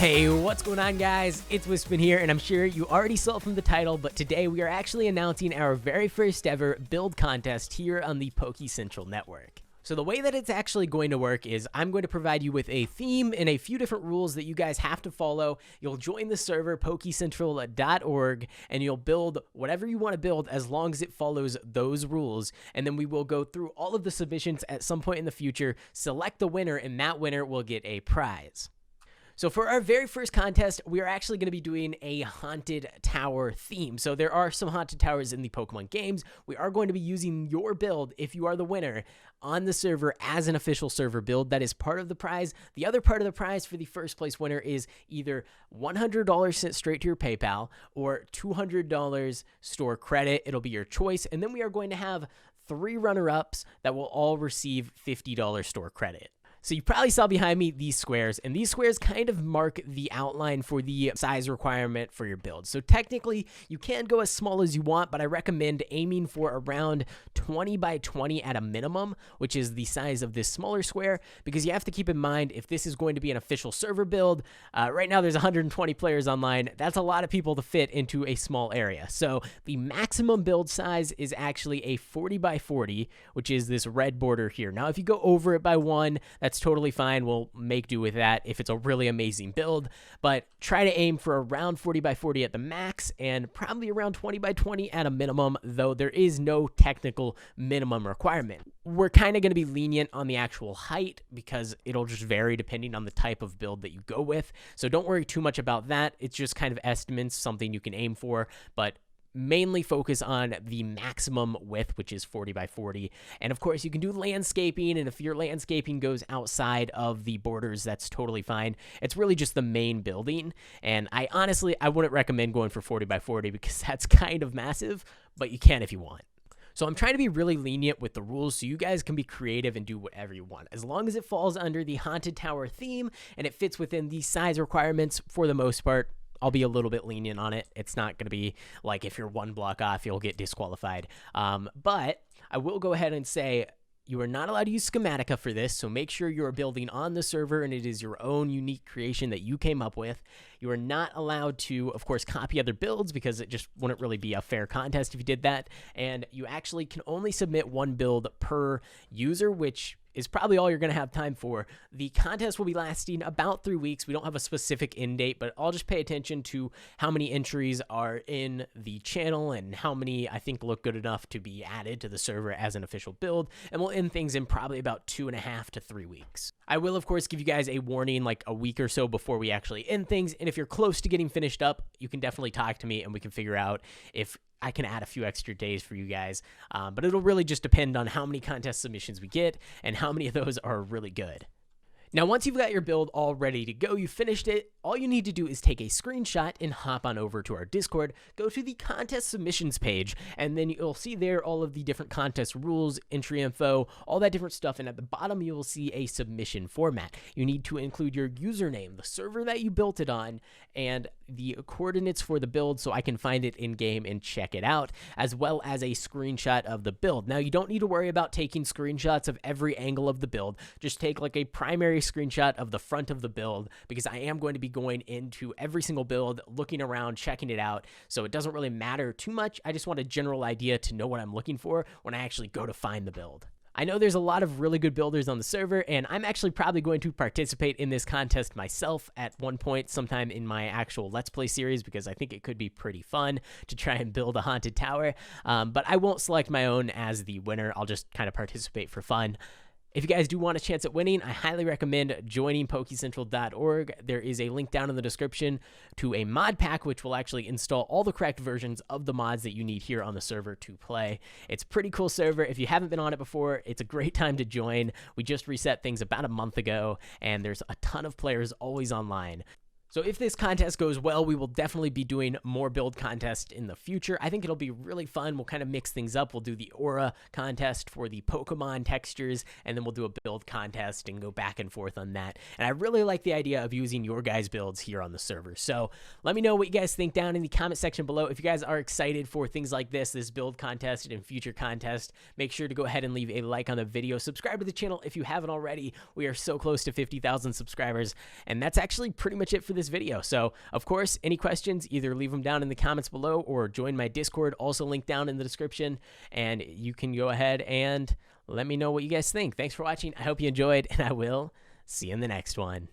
Hey, what's going on, guys? It's Wispin here, and I'm sure you already saw from the title, but today we are actually announcing our very first ever build contest here on the Poke Central network. So the way that it's actually going to work is I'm going to provide you with a theme and a few different rules that you guys have to follow. You'll join the server pokecentral.org and you'll build whatever you want to build as long as it follows those rules. And then we will go through all of the submissions at some point in the future, select the winner, and that winner will get a prize. So for our very first contest, we are actually going to be doing a haunted tower theme. So there are some haunted towers in the Pokemon games. We are going to be using your build, if you are the winner, on the server as an official server build. That is part of the prize. The other part of the prize for the first place winner is either $100 sent straight to your PayPal or $200 store credit. It'll be your choice. And then we are going to have 3 runner-ups that will all receive $50 store credit. So you probably saw behind me these squares, and these squares kind of mark the outline for the size requirement for your build. So technically, you can go as small as you want, but I recommend aiming for around 20 by 20 at a minimum, which is the size of this smaller square, because you have to keep in mind if this is going to be an official server build. Right now, there's 120 players online. That's a lot of people to fit into a small area. So the maximum build size is actually a 40 by 40, which is this red border here. Now, if you go over it by 1, that's totally fine. We'll make do with that if it's a really amazing build, but try to aim for around 40 by 40 at the max and probably around 20 by 20 at a minimum, though there is no technical minimum requirement. We're kind of going to be lenient on the actual height because it'll just vary depending on the type of build that you go with. So don't worry too much about that. It's just kind of estimates, something you can aim for, but mainly focus on the maximum width, which is 40 by 40. And of course, you can do landscaping, and if your landscaping goes outside of the borders, that's totally fine. It's really just the main building, and I wouldn't recommend going for 40 by 40 because that's kind of massive, but you can if you want. So I'm trying to be really lenient with the rules so you guys can be creative and do whatever you want. As long as it falls under the Haunted Tower theme and it fits within the size requirements for the most part, I'll be a little bit lenient on it. It's not going to be like if you're 1 block off, you'll get disqualified. But I will go ahead and say you are not allowed to use Schematica for this, so make sure you are building on the server and it is your own unique creation that you came up with. You are not allowed to, of course, copy other builds because it just wouldn't really be a fair contest if you did that. And you actually can only submit 1 build per user, which is probably all you're going to have time for. The contest will be lasting about 3 weeks. We don't have a specific end date, but I'll just pay attention to how many entries are in the channel and how many I think look good enough to be added to the server as an official build, and we'll end things in probably about 2.5 to 3 weeks. I will, of course, give you guys a warning like a week or so before we actually end things, and if you're close to getting finished up, you can definitely talk to me and we can figure out if I can add a few extra days for you guys, but it'll really just depend on how many contest submissions we get and how many of those are really good. Now, once you've got your build all ready to go, you finished it, all you need to do is take a screenshot and hop on over to our Discord, go to the contest submissions page, and then you'll see there all of the different contest rules, entry info, all that different stuff, and at the bottom you will see a submission format. You need to include your username, the server that you built it on, and the coordinates for the build so I can find it in-game and check it out, as well as a screenshot of the build. Now, you don't need to worry about taking screenshots of every angle of the build. Just take like a primary screenshot of the front of the build because I am going to be going into every single build, looking around, checking it out, so it doesn't really matter too much. I just want a general idea to know what I'm looking for when I actually go to find the build. I know there's a lot of really good builders on the server, and I'm actually probably going to participate in this contest myself at one point sometime in my actual Let's Play series because I think it could be pretty fun to try and build a haunted tower, but I won't select my own as the winner. I'll just kind of participate for fun. If you guys do want a chance at winning, I highly recommend joining pokecentral.org. There is a link down in the description to a mod pack, which will actually install all the correct versions of the mods that you need here on the server to play. It's a pretty cool server. If you haven't been on it before, it's a great time to join. We just reset things about a month ago, and there's a ton of players always online. So if this contest goes well, we will definitely be doing more build contests in the future. I think it'll be really fun. We'll kind of mix things up. We'll do the aura contest for the Pokemon textures, and then we'll do a build contest and go back and forth on that. And I really like the idea of using your guys' builds here on the server. So let me know what you guys think down in the comment section below. If you guys are excited for things like this build contest and future contest, make sure to go ahead and leave a like on the video. Subscribe to the channel if you haven't already. We are so close to 50,000 subscribers. And that's actually pretty much it for this this video. So, of course, any questions, either leave them down in the comments below or join my Discord, also linked down in the description, and you can go ahead and let me know what you guys think. Thanks for watching. I hope you enjoyed, and I will see you in the next one.